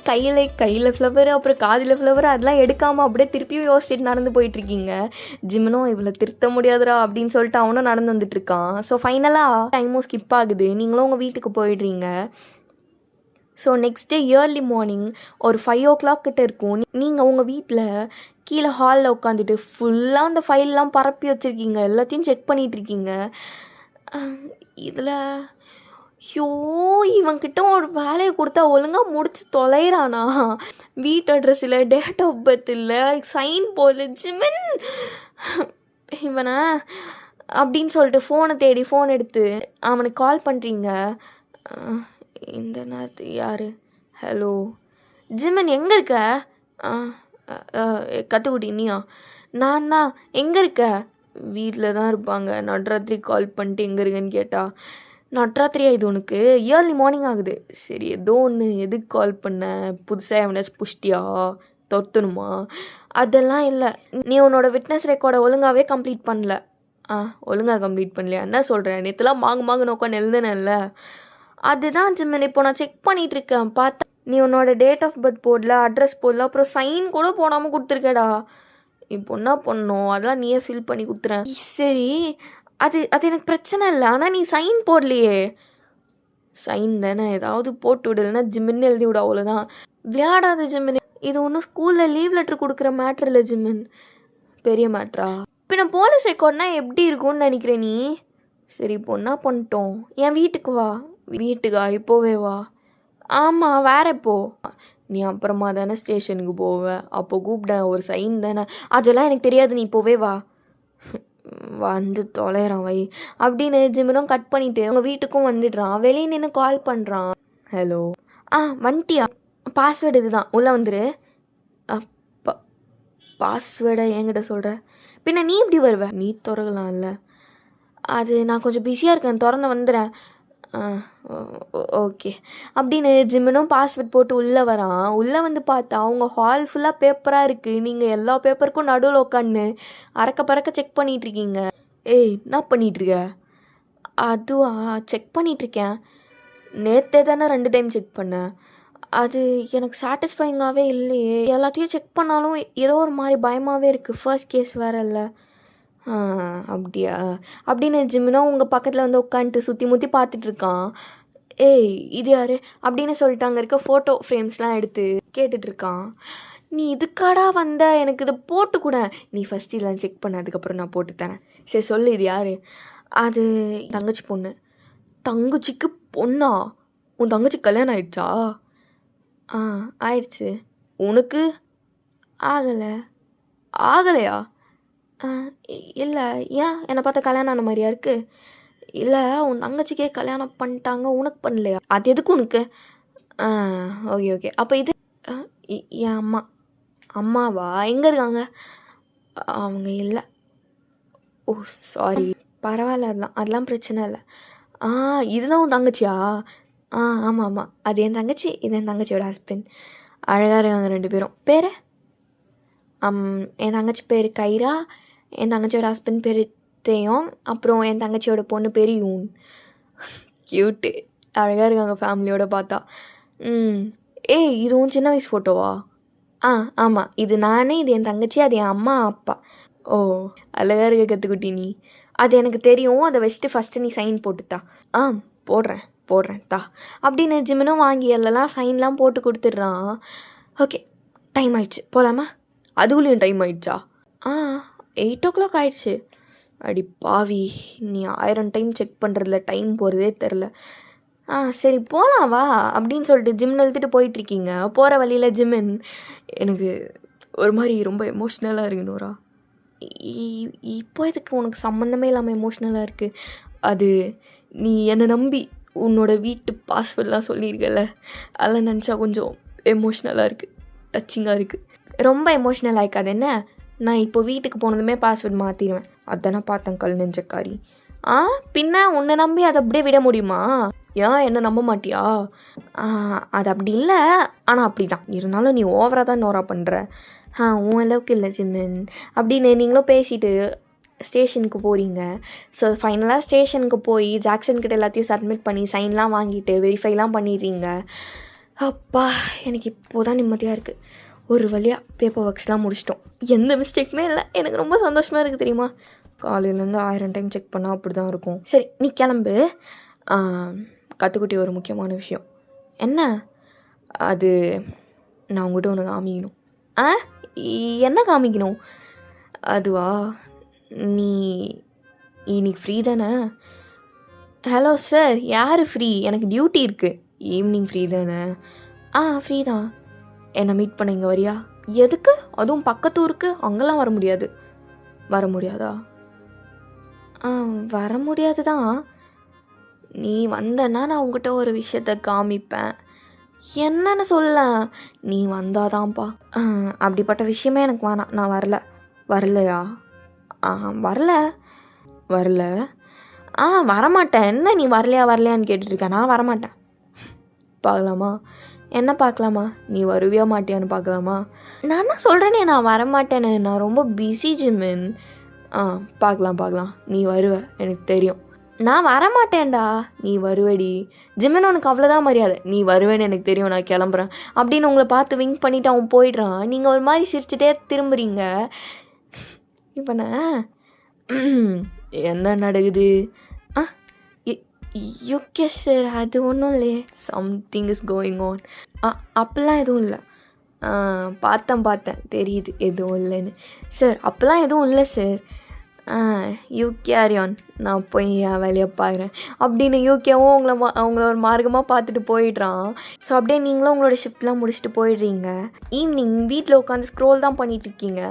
கையில் ஃப்ளவர் அப்புறம் காதில் ஃப்ளவர் அதெல்லாம் எடுக்காமல் அப்படியே திருப்பியும் யோசிச்சுட்டு நடந்து போயிட்டுருக்கீங்க. ஜிம்மனும் இவ்வளோ திருத்த முடியாதுரா அப்படின்னு சொல்லிட்டு அவனும் நடந்து வந்துட்டுருக்கான். ஸோ ஃபைனலாக டைமும் ஸ்கிப் ஆகுது. நீங்களும் உங்கள் வீட்டுக்கு போயிடுறீங்க. So next day early morning ஒரு 5 o'clock கிட்ட இருக்கும். நீங்கள் உங்கள் வீட்டில் கீழே ஹாலில் உட்காந்துட்டு ஃபுல்லாக அந்த ஃபைல்லாம் பரப்பி வச்சுருக்கீங்க. எல்லாத்தையும் செக் பண்ணிகிட்ருக்கீங்க. இதில் இவன்கிட்ட ஒரு வேலையை கொடுத்தா ஒழுங்காக முடிச்சு தொலைகிறானா? வீட்டு அட்ரஸ் இல்லை, டேட் ஆஃப் பர்த் இல்லை, சைன் போல. ஜிம்மன் இவனை அப்படின்னு சொல்லிட்டு ஃபோன் எடுத்து அவனுக்கு கால் பண்ணுறீங்க. இந்த நேரத்து யார்? ஹலோ ஜிம்மன், எங்கே இருக்க? கத்துக்குட்டி நீயா? நான் தான். எங்கே இருக்க? வீட்டில் தான் இருப்பாங்க. நட்ராத்திரி கால் பண்ணிட்டு எங்கே இருக்கேன்னு கேட்டா. நட்ராத்திரியா இது உனக்கு? இயர்லி மார்னிங் ஆகுது. சரி, ஏதோ ஒன்று. எதுக்கு கால் பண்ண? புதுசாக எவனாச்சும் புஷ்டியா? தொத்தணுமா? அதெல்லாம் இல்லை. நீ உன்னோட விட்னஸ் ரெக்கார்டை ஒழுங்காகவே கம்ப்ளீட் பண்ணல. ஒழுங்காக கம்ப்ளீட் பண்ணலையா? என்ன சொல்கிறேன்? நேற்றுலாம் மாங்கு நோக்கம் எழுதுனேன்ல. அதுதான் ஜிம்மன் இப்போ நான் செக் பண்ணிகிட்டு இருக்கேன். பார்த்தா நீ உன்னோட டேட் ஆஃப் பர்த் போடல, அட்ரஸ் போடல, அப்புறம் சைன் கூட போடாமல் கொடுத்துருக்கேடா. இப்போ என்ன பண்ணணும்? அதெல்லாம் நீயே ஃபில் பண்ணி கொடுத்துறேன். சரி, அது எனக்கு பிரச்சனை இல்லை. ஆனால் நீ சைன் போடலையே. சைன் தானே, ஏதாவது போட்டு விடலைன்னா ஜிம்மின்னு எழுதி விட, அவ்வளோதான். விளையாடாத ஜிம்மின். இது ஒன்றும் ஸ்கூலில் லீவ் லெட்டர் கொடுக்குற மேட்ரு இல்லை ஜிம்மின். பெரிய மேட்ரா? பின்ன போலீஸ் ரெக்கார்ட்னா எப்படி இருக்கும்னு நினைக்கிறேன் நீ? சரி, இப்போ என்ன பண்ணிட்டோம்? என் வீட்டுக்கு வா. வீட்டுக்கா? இப்போவே வா. ஆமாம், வேற எப்போ? நீ அப்புறமா தானே ஸ்டேஷனுக்கு போவ. அப்போ கூப்பிட்டேன், ஒரு சைன் தானே. அதெல்லாம் எனக்கு தெரியாது, நீ இப்போவே வா. வந்து தொலைறான் வை அப்படின்னு ஜிம்மனும் கட் பண்ணிவிட்டு அவங்க வீட்டுக்கும் வந்துடுறான். வெளியே நின்று கால் பண்ணுறான். ஹலோ, வந்துட்டியா? பாஸ்வேர்டு இதுதான், உள்ளே வந்துரு. பாஸ்வேர்டை என்கிட்ட சொல்கிற? பின்ன நீ எப்படி வருவ? நீ திறக்கலாம்ல. அது நான் கொஞ்சம் பிஸியாக இருக்கேன், திறந்து வந்துடுறேன். ஓகே அப்படின்னு ஜிம்மனும் பாஸ்வேர்ட் போட்டு உள்ளே வரான். உள்ளே வந்து பார்த்தா அவங்க ஹால் ஃபுல்லாக பேப்பராக இருக்குது. நீங்கள் எல்லா பேப்பருக்கும் நடுவில் உட்காந்து பறக்க செக் பண்ணிகிட்ருக்கீங்க. என்ன பண்ணிகிட்ருக்க? அதுவா, செக் பண்ணிகிட்ருக்கேன். நேற்றே தானே 2 டைம் செக் பண்ணேன். அது எனக்கு சாட்டிஸ்ஃபைங்காகவே இல்லையே. எல்லாத்தையும் செக் பண்ணாலும் ஏதோ ஒரு மாதிரி பயமாகவே இருக்குது. ஃபர்ஸ்ட் கேஸ் வேறு இல்லை. அப்படியா அப்படின்னு ஜிம்மினா உங்கள் பக்கத்தில் வந்து உட்காந்துட்டு சுற்றி முற்றி பார்த்துட்ருக்கான். இது யார் அப்படின்னு சொல்லிட்டு அங்கே இருக்க ஃபோட்டோ ஃப்ரேம்ஸ்லாம் எடுத்து கேட்டுட்ருக்கான். நீ இதுக்காடா வந்த? எனக்கு இதை போட்டு கூட. நீ ஃபஸ்ட் இதெல்லாம் செக் பண்ண, அதுக்கப்புறம் நான் போட்டு தரேன். சரி சொல்லு, இது யார்? அது தங்கச்சி பொண்ணு. தங்கச்சிக்கு பொண்ணா? உன் தங்கச்சி கல்யாணம் ஆயிடுச்சா? ஆயிடுச்சு. உனக்கு ஆகலையா? இல்லை. ஏன் என்னை பார்த்தா கல்யாணம் ஆன மாதிரியா இருக்குது? இல்லை, உன் தங்கச்சிக்கே கல்யாணம் பண்ணிட்டாங்க, உனக்கு பண்ணலையா? அது எதுக்கு உனக்கு? ஓகே. அப்போ இது என் அம்மாவா? எங்கே இருக்காங்க? அவங்க இல்லை. ஓ சாரி. பரவாயில்ல, அதெல்லாம் பிரச்சனை இல்லை. இதுதான் உன் தங்கச்சியா? ஆமாம். அது என் தங்கச்சி, இது என் தங்கச்சியோட ஹஸ்பண்ட். அழகாக இருக்காங்க 2 பேரும். பேர்? என் தங்கச்சி பேர் கைரா, என் தங்கச்சியோட ஹஸ்பண்ட் பேர் தேயோங், அப்புறம் என் தங்கச்சியோட பொண்ணு பேர் யூன். க்யூட்டு, அழகாக இருக்காங்க ஃபேமிலியோட பார்த்தா. இதுவும் சின்ன வயசு ஃபோட்டோவா? ஆமாம், இது நானே, இது என் தங்கச்சி, அது என் அம்மா அப்பா. ஓ, அழகாக இருக்க கற்றுக்குட்டி நீ. அது எனக்கு தெரியும். அதை வச்சுட்டு ஃபஸ்ட்டு நீ சைன் போட்டுத்தா. போடுறேன் தா அப்படின்னு ஜிம்மனும் வாங்கி எல்லாம் சைன்லாம் போட்டு கொடுத்துட்றான். ஓகே, டைம் ஆயிடுச்சு, போகலாமா? அதுக்குள்ளேயும் டைம் ஆயிடுச்சா? 8 o'clock ஆயிடுச்சு. அடி பாவி, நீ 1000 டைம் செக் பண்ணுறதுல டைம் போகிறதே தெரில. சரி போகலாம் வா அப்படின்னு சொல்லிட்டு ஜிம் நிறுத்திட்டு போயிட்டுருக்கீங்க. போகிற வழியில் ஜிம்மன், எனக்கு ஒரு மாதிரி ரொம்ப எமோஷ்னலாக இருக்கு நோரா. இப்போ இதுக்கு உனக்கு சம்மந்தமே இல்லாமல் எமோஷ்னலாக இருக்குது. அது நீ என்னை நம்பி உன்னோட வீட்டு பாஸ்வேர்ட்லாம் சொல்லியிருக்கல, அதெல்லாம் நினச்சா கொஞ்சம் எமோஷ்னலாக இருக்குது, டச்சிங்காக இருக்குது. ரொம்ப எமோஷ்னல் ஆகிக்காது என்ன? நான் இப்போ வீட்டுக்கு போனதுமே பாஸ்வேர்ட் மாற்றிடுவேன். அதானே பார்த்தேன் கல் நெஞ்சக்காரி. பின்ன உன்னை நம்பி அதை அப்படியே விட முடியுமா? ஏன் என்ன நம்ப மாட்டியா? அது அப்படி இல்லை, ஆனால் அப்படி தான் இருந்தாலும் நீ ஓவராக தான் நோரா பண்ணுற. உன் அளவுக்கு இல்லை ஜிமின் அப்படின்னு நீங்களும் பேசிட்டு ஸ்டேஷனுக்கு போகிறீங்க. ஸோ ஃபைனலாக ஸ்டேஷனுக்கு போய் ஜாக்சன் கிட்ட எல்லாத்தையும் சப்மிட் பண்ணி சைன்லாம் வாங்கிட்டு வெரிஃபைலாம் பண்ணிடுறீங்க. அப்பா, எனக்கு இப்போ தான் நிம்மதியாக இருக்குது. ஒரு வழியாக பேப்பர் ஒர்க்ஸ்லாம் முடிச்சிட்டோம். எந்த மிஸ்டேக்குமே இல்லை. எனக்கு ரொம்ப சந்தோஷமாக இருக்குது தெரியுமா? காலையிலேருந்து 1000 டைம் செக் பண்ணால் அப்படி தான் இருக்கும். சரி, நீ கிளம்பு. கற்றுக்குட்டி ஒரு முக்கியமான விஷயம். என்ன அது? நான் உங்கள்கிட்ட ஒன்று காமிக்கணும். என்ன காமிக்கணும்? அதுவா, நீ இன்னைக்கு ஃப்ரீ தானே? ஹலோ சார், யார் ஃப்ரீ? எனக்கு டியூட்டி இருக்குது. ஈவினிங் ஃப்ரீ தானே? ஃப்ரீ தான். என்னை மீட் பண்ண இங்கே வரியா? எதுக்கு? அதுவும் பக்கத்தூருக்கு? அங்கெல்லாம் வர முடியாது. வர முடியாதா? வர முடியாது தான். நீ வந்தன்னா நான் உங்ககிட்ட ஒரு விஷயத்த காமிப்பேன். என்னன்னு சொல்ல? நீ வந்தாதான்ப்பா. அப்படிப்பட்ட விஷயமே எனக்கு வேணாம். நான் வரல. வரலையா? வரல. வரமாட்டேன். என்ன நீ வரலையான்னு கேட்டுட்ருக்க? நான் வரமாட்டேன். பார்க்கலாமா? என்ன பார்க்கலாமா? நீ வருவியா மாட்டியான்னு பார்க்கலாமா? நான் தான் சொல்கிறேனே நான் வரமாட்டேன்னு. நான் ரொம்ப பிஸி ஜிமின். பார்க்கலாம். நீ வருவ, எனக்கு தெரியும். நான் வரமாட்டேன்டா. நீ வருவடி ஜிமின். உனக்கு அவ்வளோதான் மரியாதை. நீ வருவேன்னு எனக்கு தெரியும். நான் கிளம்புறேன் அப்படின்னு உங்களை பார்த்து விங்க் பண்ணிவிட்டு அவன் போயிடுறான். நீங்கள் ஒரு மாதிரி சிரிச்சுட்டே திரும்புறீங்க. இப்போ நான் என்ன நடக்குது? யூகே சார், அது ஒன்றும் இல்லையே. Something is going on. அப்போல்லாம் எதுவும் இல்லை. பார்த்தேன் தெரியுது எதுவும் இல்லைன்னு. சார் அப்போல்லாம் எதுவும் இல்லை சார். யூ கேரி ஆன், நான் போய் என் வேலையை பார்க்குறேன் அப்படின்னு யூகேவும் அவங்கள ஒரு மார்க்கமாக பார்த்துட்டு போயிடுறான். ஸோ அப்படியே நீங்களும் உங்களோட ஷிஃப்ட்லாம் முடிச்சுட்டு போயிடுறீங்க. ஈவினிங் வீட்டில் உட்காந்து ஸ்க்ரோல் தான் பண்ணிகிட்ருக்கீங்க.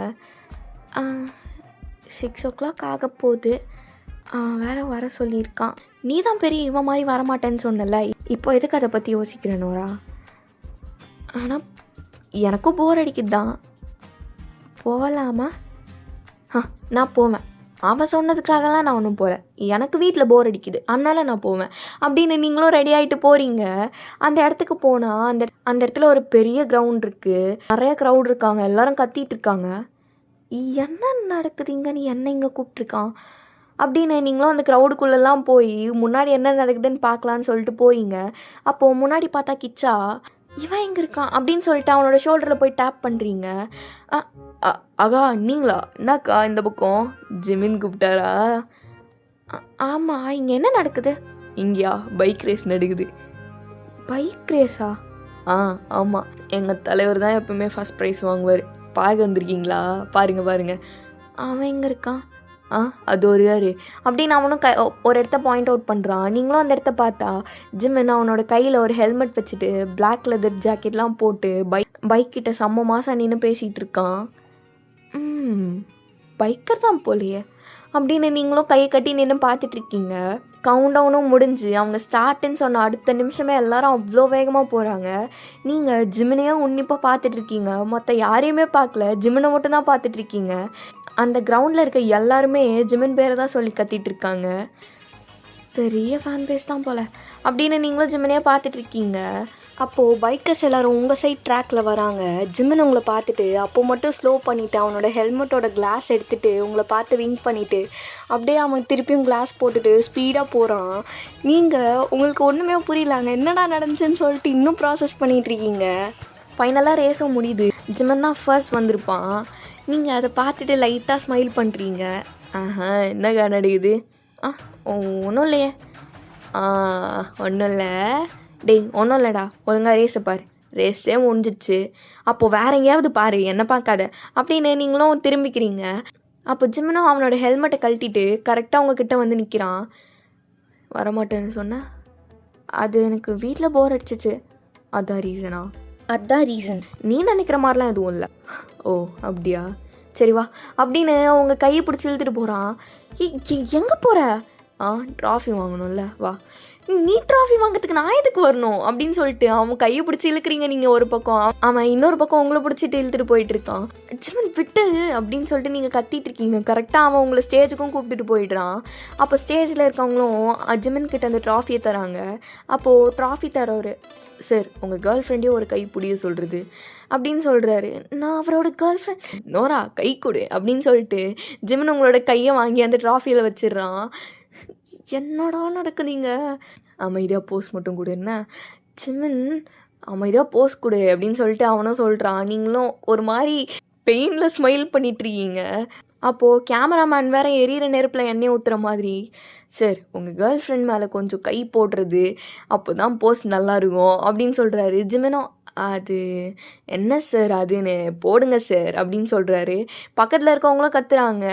6 o'clock ஆக போகுது. வேறு வர சொல்லியிருக்கான். நீ தான் பெரிய இவன் மாதிரி வரமாட்டேன்னு சொன்னல, இப்போ எதுக்கு அதை பற்றி யோசிக்கிறேன் நோரா? ஆனால் எனக்கும் போர் அடிக்குது தான். போகலாமா? நான் போவேன். அவன் சொன்னதுக்காகலாம் நான் ஒன்றும் போகிறேன். எனக்கு வீட்டில் போர் அடிக்குது, அதனால நான் போவேன் அப்படின்னு நீங்களும் ரெடி ஆகிட்டு போகிறீங்க. அந்த இடத்துக்கு போனால் அந்த இடத்துல ஒரு பெரிய கிரவுண்ட் இருக்குது. நிறைய க்ரௌட் இருக்காங்க. எல்லோரும் கத்திட்டு இருக்காங்க. என்ன நடக்குதுங்க? நீ என்ன இங்கே கூப்பிட்ருக்கான் அப்படின்னு நீங்களும் அந்த க்ரௌடுக்குள்ளெல்லாம் போய் முன்னாடி என்ன நடக்குதுன்னு பார்க்கலான்னு சொல்லிட்டு போயிங்க. அப்போது முன்னாடி பார்த்தா கிச்சா, இவன் எங்கே இருக்கான் அப்படின்னு சொல்லிட்டு அவனோட ஷோல்டரில் போய் டேப் பண்ணுறீங்க. அகா நீங்களா? என்னக்கா இந்த பக்கம்? ஜிமின் கூப்பிட்டாரா? ஆமாம். இங்கே என்ன நடக்குது? இங்கேயா பைக் ரேஸ் நடக்குது. பைக் ரேஸா? ஆமாம். எங்கள் தலைவர் தான் எப்பவுமே ஃபஸ்ட் ப்ரைஸ் வாங்குவார். பார்க்க வந்திருக்கீங்களா? பாருங்க. அவன் எங்கே இருக்கான்? அது ஒரு யார் அப்படின்னு அவனும் ஒரு இடத்த பாயிண்ட் அவுட் பண்ணுறான். நீங்களும் அந்த இடத்த பார்த்தா ஜிமின் அவனோட கையில் ஒரு ஹெல்மெட் வச்சுட்டு பிளாக் லெதர் ஜாக்கெட்லாம் போட்டு பைக் கிட்ட செம்ம மாதம் நின்று பேசிகிட்டு இருக்கான். பைக்கர் தான் போலையே அப்படின்னு நீங்களும் கையை கட்டி நின்று பார்த்துட்ருக்கீங்க. கவுண்ட் டவுனும் முடிஞ்சு அவங்க ஸ்டார்ட்டுன்னு சொன்ன அடுத்த நிமிஷமே எல்லாரும் அவ்வளோ வேகமாக போகிறாங்க. நீங்கள் ஜிமினையும் உன்னிப்பாக பார்த்துட்ருக்கீங்க. மொத்த யாரையுமே பார்க்கல, ஜிமினை மட்டும் தான் பார்த்துட்ருக்கீங்க. அந்த கிரவுண்டில் இருக்க எல்லாருமே ஜிமின் பேரை தான் சொல்லி கத்திட்டு இருக்காங்க. பெரிய ஃபேன் பேஸ் தான் போல் அப்படின்னு நீங்களும் ஜிமினையே பார்த்துட்ருக்கீங்க. அப்போது பைக்கர்ஸ் எல்லோரும் உங்கள் சைட் ட்ராக்கில் வராங்க. ஜிமின் உங்களை பார்த்துட்டு அப்போது மட்டும் ஸ்லோ பண்ணிவிட்டு அவனோட ஹெல்மெட்டோட கிளாஸ் எடுத்துகிட்டு உங்களை பார்த்து விங்க் பண்ணிவிட்டு அப்படியே அவன் திருப்பியும் கிளாஸ் போட்டுட்டு ஸ்பீடாக போகிறான். நீங்கள் உங்களுக்கு ஒன்றுமே புரியலாங்க, என்னடா நடந்துச்சுன்னு சொல்லிட்டு இன்னும் ப்ராசஸ் பண்ணிகிட்ருக்கீங்க. ஃபைனலாக ரேஸும் முடியுது. ஜிமின் தான் ஃபர்ஸ்ட் வந்திருப்பான். நீங்கள் அதை பார்த்துட்டு லைட்டாக ஸ்மைல் பண்ணுறீங்க. என்னக்கா நடக்குது? ஒன்றும் இல்லையே. ஒன்றும் இல்லை. ஒன்றும் இல்லைடா, ஒழுங்காக ரேஸை பாரு. ரேஸே முடிஞ்சிச்சு. அப்போது வேற எங்கேயாவது பாரு, என்ன பார்க்காத அப்படின்னு நீங்களும் திரும்பிக்கிறீங்க. அப்போ ஜிமினும் அவனோட ஹெல்மெட்டை கழட்டிட்டு கரெக்டாக உங்ககிட்ட வந்து நிற்கிறான். வரமாட்டேன்னு சொன்னேன். அது எனக்கு வீட்டில் போர் அடிச்சிச்சு. அதான் ரீசனா? அதான் ரீசன். நீ நினைக்கிற மாதிரிலாம் எதுவும் இல்லை. ஓ அப்படியா, சரி வா அப்படின்னு அவங்க கையை பிடிச்சி இழுத்துட்டு போகிறான். எங்கே போகிற? ட்ராஃபி வாங்கணும்ல, வா. நீ ட்ராஃபி வாங்கிறதுக்கு நான் எதுக்கு வரணும் அப்படின்னு சொல்லிட்டு அவன் கையை பிடிச்சி இழுக்கிறீங்க நீங்கள் ஒரு பக்கம், அவன் இன்னொரு பக்கம் உங்களை பிடிச்சிட்டு இழுத்துட்டு போயிட்டு இருக்கான். ஜிமன் விட்டு அப்படின்னு சொல்லிட்டு நீங்கள் கத்திட்டு இருக்கீங்க. கரெக்டாக அவன் உங்களை ஸ்டேஜுக்கும் கூப்பிட்டுட்டு போயிடுறான். அப்போ ஸ்டேஜில் இருக்கவங்களும் ஜிமன் கிட்ட அந்த ட்ராஃபியை தராங்க. அப்போது ட்ராஃபி தரவர், சார் உங்கள் கேர்ள் ஃப்ரெண்டையும் ஒரு கை பிடிய சொல்கிறது அப்படின்னு சொல்கிறாரு. நான் அவரோட கேர்ள் ஃப்ரெண்ட், நோரா கை கொடு அப்படின்னு சொல்லிட்டு ஜிமன் உங்களோட கையை வாங்கி அந்த ட்ராஃபியில் வச்சிடுறான். என்னடா நடக்குதுங்க? அமைதியாக போஸ் மட்டும் கொடு. என்ன ஜிமன் அமைதியாக போஸ் கொடு அப்படின்னு சொல்லிட்டு அவனும் சொல்கிறான். நீங்களும் ஒரு மாதிரி பெயினில் ஸ்மைல் பண்ணிட்டுருக்கீங்க. அப்போது கேமராமேன் வேறு எரியிற நெருப்பில் எண்ணெய் ஊற்றுற மாதிரி, சார் உங்கள் கேர்ள் ஃப்ரெண்ட் மேலே கொஞ்சம் கை போடுறது அப்போ தான் போஸ் நல்லா இருக்கும் அப்படின்னு சொல்கிறாரு. ஜிமனும் அது என்ன சார் அதுன்னு போடுங்க சார் அப்படின்னு சொல்கிறாரு. பக்கத்தில் இருக்கவங்களும் கத்துறாங்க.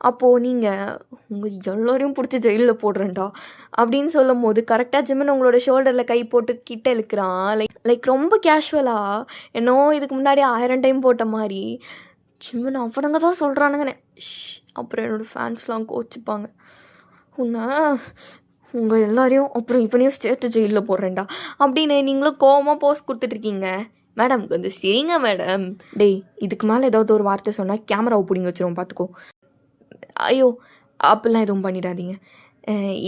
அப்போது நீங்கள் உங்கள் எல்லோரையும் பிடிச்சி ஜெயிலில் போடுறேன்டா அப்படின்னு சொல்லும் போது கரெக்டாக ஜிமன் உங்களோட ஷோல்டரில் கை போட்டு கிட்ட இழுக்கிறான். லைக் ரொம்ப கேஷுவலாக, என்னோ இதுக்கு முன்னாடி 1000 டைம் போட்ட மாதிரி. ஜிமன் அவனுங்க தான் சொல்கிறானுங்கண்ணே, அப்புறம் என்னோடய ஃபேன்ஸ்லாம் கோச்சிப்பாங்க, உங்கள் எல்லாரையும் அப்புறம் இவனையும் சேர்த்து ஜெயிலில் போடுறேன்டா அப்படின்னு நீங்களும் கோவமாக போஸ் கொடுத்துட்ருக்கீங்க. மேடம் கொஞ்சம் சரிங்க மேடம். டேய் இதுக்கு மேலே ஏதாவது ஒரு வார்த்தை சொன்னால் கேமராவை பிடிங்க வச்சுருவோம் பார்த்துக்கோ. ஐயோ அப்படிலாம் எதுவும் பண்ணிடாதீங்க,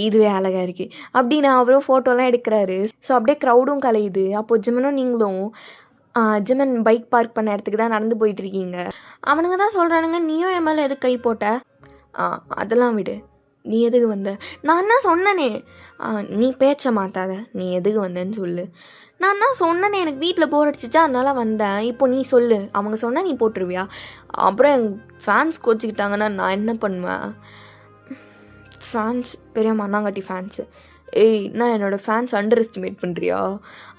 இதுவே அழகாக இருக்குது அப்படின்னு அவரும் ஃபோட்டோலாம் எடுக்கிறாரு. ஸோ அப்படியே க்ரௌடும் கலையுது. அப்போது ஜிமனும் நீங்களும் ஜிமன் பைக் பார்க் பண்ண இடத்துக்கு தான் நடந்து போயிட்டுருக்கீங்க. அவனுங்க தான் சொல்கிறானுங்க, நீயும் என் மேலே எதுக்கு கை போட்ட? அதெல்லாம் விடு, நீ எதுக்கு வந்த? நான் தான் சொன்னனே. நீ பேச்ச மாத்தாத, நீ எதுக்கு வந்தேன்னு சொல்லு. நான் தான் சொன்னனே எனக்கு வீட்டில் போர் அடிச்சிச்சா அதனால வந்தேன். இப்போ நீ சொல்லு, அவங்க சொன்னால் நீ போட்டுருவியா? அப்புறம் என் ஃபேன்ஸ் கோச்சிக்கிட்டாங்கன்னா நான் என்ன பண்ணுவேன்? ஃபேன்ஸ் பெரிய மண்ணாங்கட்டி ஃபேன்ஸு. ஏய் நான் என்னோடய ஃபேன்ஸ் அண்டர் எஸ்டிமேட் பண்ணுறியா?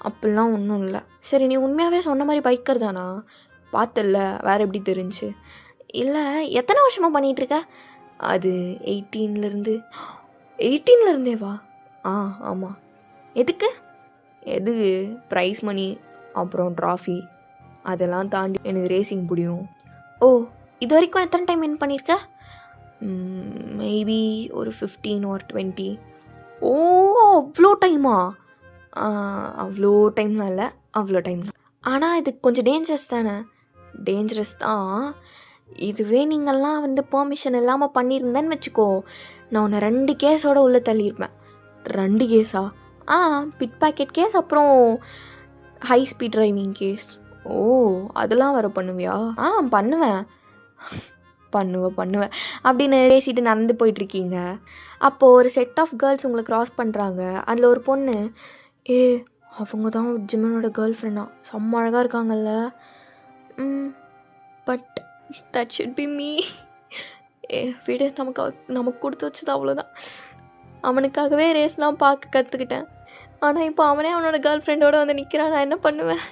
அப்படிலாம் ஒன்றும் இல்லை. சரி நீ உண்மையாகவே சொன்ன மாதிரி பைக்கர் தானா? பார்த்தல வேறு எப்படி தெரிஞ்சு? இல்லை எத்தனை வருஷமாக பண்ணிகிட்ருக்க? அது 18 வா? ஆமாம். எதுக்கு? ப்ரைஸ் மணி அப்புறம் ட்ராஃபி அதெல்லாம் தாண்டி எனக்கு ரேசிங் பிடிக்கும். ஓ இது வரைக்கும் எத்தனை டைம் வின் பண்ணியிருக்க? மேபி ஒரு 15 or 20. ஓ அவ்வளோ டைமா? அவ்வளோ டைம்லாம் இல்லை, அவ்வளோ டைம் தான். ஆனால் இது கொஞ்சம் டேஞ்சரஸ் தானே? டேஞ்சரஸ் தான். இதுவே நீங்கள்லாம் பெர்மிஷன் இல்லாமல் பண்ணியிருந்தேன்னு வச்சுக்கோ, நான் உன்னை 2 கேஸோட உள்ளே தள்ளியிருப்பேன். 2 கேஸா? பிட் பாக்கெட் கேஸ் அப்புறம் ஹை ஸ்பீட் டிரைவிங் கேஸ். ஓ அதெல்லாம் வர பண்ணுவியா? பண்ணுவேன் அப்படின்னு பேசிட்டு நடந்து போயிட்டுருக்கீங்க. அப்போது ஒரு செட் ஆஃப் கேர்ள்ஸ் உங்களை க்ராஸ் பண்ணுறாங்க. அதில் ஒரு பொண்ணு, அவங்க தான் ஜிமனோட கேர்ள் ஃப்ரெண்டா, செம்ம அழகாக இருக்காங்கல்ல. But that should be me. விடு, நமக்கு கொடுத்து வச்சது அவ்வளோதான். அவனுக்காகவே ரேஸ்லாம் பார்க்க கற்றுக்கிட்டேன். ஆனால் இப்போ அவனே அவனோட கேர்ள் ஃப்ரெண்டோடு நிற்கிறான், நான் என்ன பண்ணுவேன்?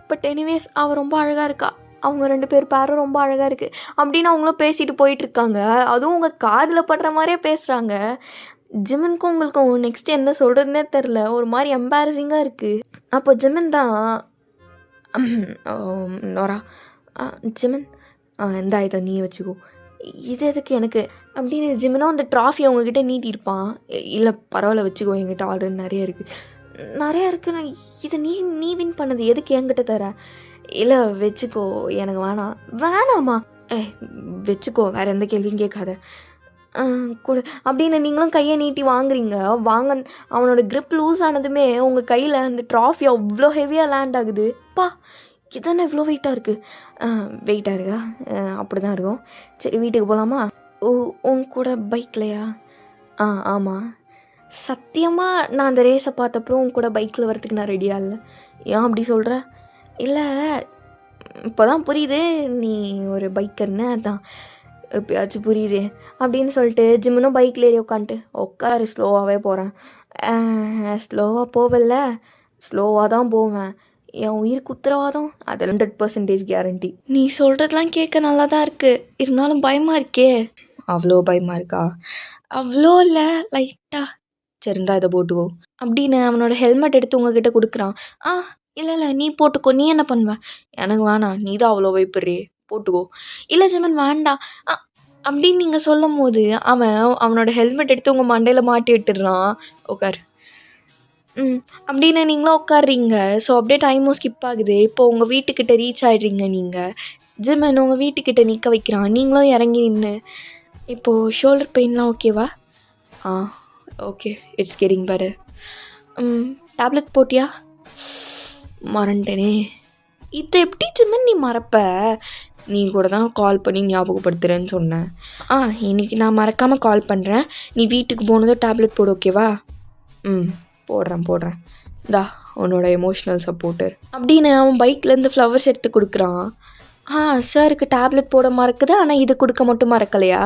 பட் எனிவேஸ் அவள் ரொம்ப அழகாக இருக்கா, அவங்க 2 பேர் பேரும் ரொம்ப அழகாக இருக்குது அப்படின்னு அவங்களும் பேசிட்டு போயிட்டுருக்காங்க. அதுவும் உங்கள் காதில் படுற மாதிரியே பேசுகிறாங்க. ஜிமனுக்கும் உங்களுக்கும் நெக்ஸ்ட் என்ன சொல்கிறதுனே தெரில, ஒரு மாதிரி எம்பாரசிங்காக இருக்குது. அப்போ ஜிமன் தான், நோரா ஜிமன் இந்த இதை நீ வச்சுக்கோ, இது எதுக்கு எனக்கு அப்படின்னு ஜிமனும் அந்த ட்ராஃபி அவங்கக்கிட்ட நீட்டியிருப்பான். இல்லை பரவாயில்ல வச்சுக்கோ, என்கிட்ட ஆல்ரெடி நிறைய இருக்குது. இதை நீ வின் பண்ணது எதுக்கு என்கிட்ட தர? இல்லை வச்சுக்கோ, எனக்கு வேணாமா? வச்சுக்கோ, வேறு எந்த கேள்வியும் கேட்காத கூட அப்படின்னு நீங்களும் கையை நீட்டி வாங்குறீங்க. அவனோட க்ரிப் லூஸ் ஆனதுமே உங்கள் கையில் அந்த ட்ராஃபி அவ்வளோ ஹெவியாக லேண்ட் ஆகுது. இதானே இவ்வளோ வெயிட்டாக இருக்கா? அப்படி தான் இருக்கும். சரி வீட்டுக்கு போகலாமா? உன் கூட பைக்லையா? ஆமாம். சத்தியமாக நான் அந்த ரேஸை பார்த்தப்பறம் உன் கூட பைக்கில் வரத்துக்கு நான் ரெடியாக இல்லை. ஏன் அப்படி சொல்கிற? இல்லை இப்போ தான் புரியுது நீ ஒரு பைக்கர்னு, அதான் எப்பயாச்சும் புரியுது அப்படின்னு சொல்லிட்டு ஜிம்முனும் பைக்கில் ஏறி உட்காரு ஸ்லோவாகவே போகிறேன். ஸ்லோவாக போவல, ஸ்லோவாக தான் போவேன், என் உயிருக்கு உத்தரவாதம், அது 100% கேரண்டி. நீ சொல்கிறதுலாம் கேட்க நல்லா தான் இருக்குது, இருந்தாலும் பயமாக இருக்கே. அவ்வளோ பயமாக இருக்கா? அவ்வளோ இல்லை, லைட்டாக. சரி இருந்தால் இதை போட்டுக்கோ அப்படின்னு அவனோட ஹெல்மெட் எடுத்து உங்ககிட்ட கொடுக்குறான். இல்லை நீ போட்டுக்கோ, நீ என்ன பண்ணுவ? எனக்கு வேணாம், நீ தான் அவ்வளோ பயப்படுறே, போட்டுக்கோ. இல்லை ஜெமன் வேண்டாம் அப்படின்னு நீங்கள் சொல்லும் போது அவனோட ஹெல்மெட் எடுத்து உங்கள் மண்டையில் மாட்டி விட்டுடுறான். உட்கார். அப்படின்னு நீங்களும் உட்காடுறீங்க. ஸோ அப்படியே டைமும் ஸ்கிப் ஆகுது. இப்போ உங்கள் வீட்டுக்கிட்ட ரீச் ஆகிடுறீங்க நீங்கள். ஜிம்மன் உங்கள் வீட்டுக்கிட்ட நிற்க வைக்கிறான். நீங்களும் இறங்கி நின்று இப்போது ஷோல்டர் பெயின்லாம் ஓகேவா? Okay, it's getting better. Tablet போட்டியா? மறந்துட்டேனே. இதை எப்படி ஜிம்மன் நீ மறப்ப? நீ கூட தான் கால் பண்ணி ஞாபகப்படுத்துகிறேன்னு சொன்னேன். இன்றைக்கி நான் மறக்காமல் கால் பண்ணுறேன். நீ வீட்டுக்கு போனதும் டேப்லெட் போடு, ஓகேவா? போடுறேன். இந்தா உன்னோட எமோஷ்னல் சப்போர்ட்டர் அப்படின்னு அவன் பைக்லேருந்து ஃப்ளவர்ஸ் எடுத்து கொடுக்குறான். சாருக்கு டேப்லெட் போட மறக்குது, ஆனால் இது கொடுக்க மட்டும் மறக்கலையா?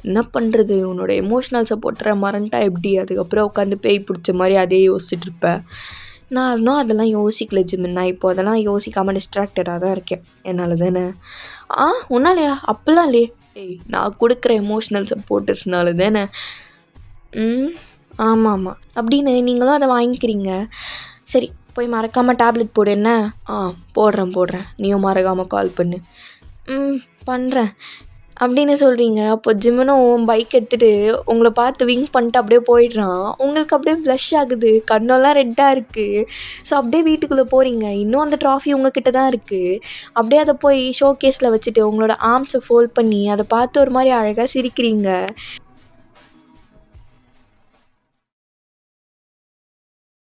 என்ன பண்ணுறது, உன்னோட எமோஷ்னல் சப்போர்ட்டரை மறந்துட்டா எப்படி? அதுக்கப்புறம் உட்காந்து பேய் பிடிச்ச மாதிரி அதே யோசிச்சுட்டு இருப்பேன். நான் இன்னும் அதெல்லாம் யோசிக்கல ஜிம்மன். நான் இப்போ அதெல்லாம் யோசிக்காமல் டிஸ்ட்ராக்டடாக தான் இருக்கேன். என்னால் தானே? உன்னாலையா? அப்போல்லாம் இல்லையே. நான் கொடுக்குற எமோஷ்னல் சப்போர்ட்டர்ஸ்னால தானே. ஆமாம் அப்படின்னு நீங்களும் அதை வாங்கிக்கிறீங்க. சரி, போய் மறக்காமல் டேப்லெட் போடு. என்ன? போடுறேன். நீயும் மறக்காமல் கால் பண்ணு. பண்ணுறேன் அப்படின்னு சொல்கிறீங்க. அப்போ ஜிம்மனும் பைக் எடுத்துகிட்டு உங்களை பார்த்து விங்க் பண்ணிட்டு அப்படியே போயிடுறான். உங்களுக்கு அப்படியே ப்ளஷ் ஆகுது, கண்ணெல்லாம் ரெட்டாக இருக்குது. ஸோ அப்படியே வீட்டுக்குள்ளே போகிறீங்க. இன்னும் அந்த ட்ராஃபி உங்ககிட்ட தான் இருக்குது. அப்படியே அதை போய் ஷோ கேஸில் வச்சுட்டு உங்களோட ஆர்ம்ஸை ஃபோல்ட் பண்ணி அதை பார்த்து ஒரு மாதிரி அழகாக சிரிக்கிறீங்க.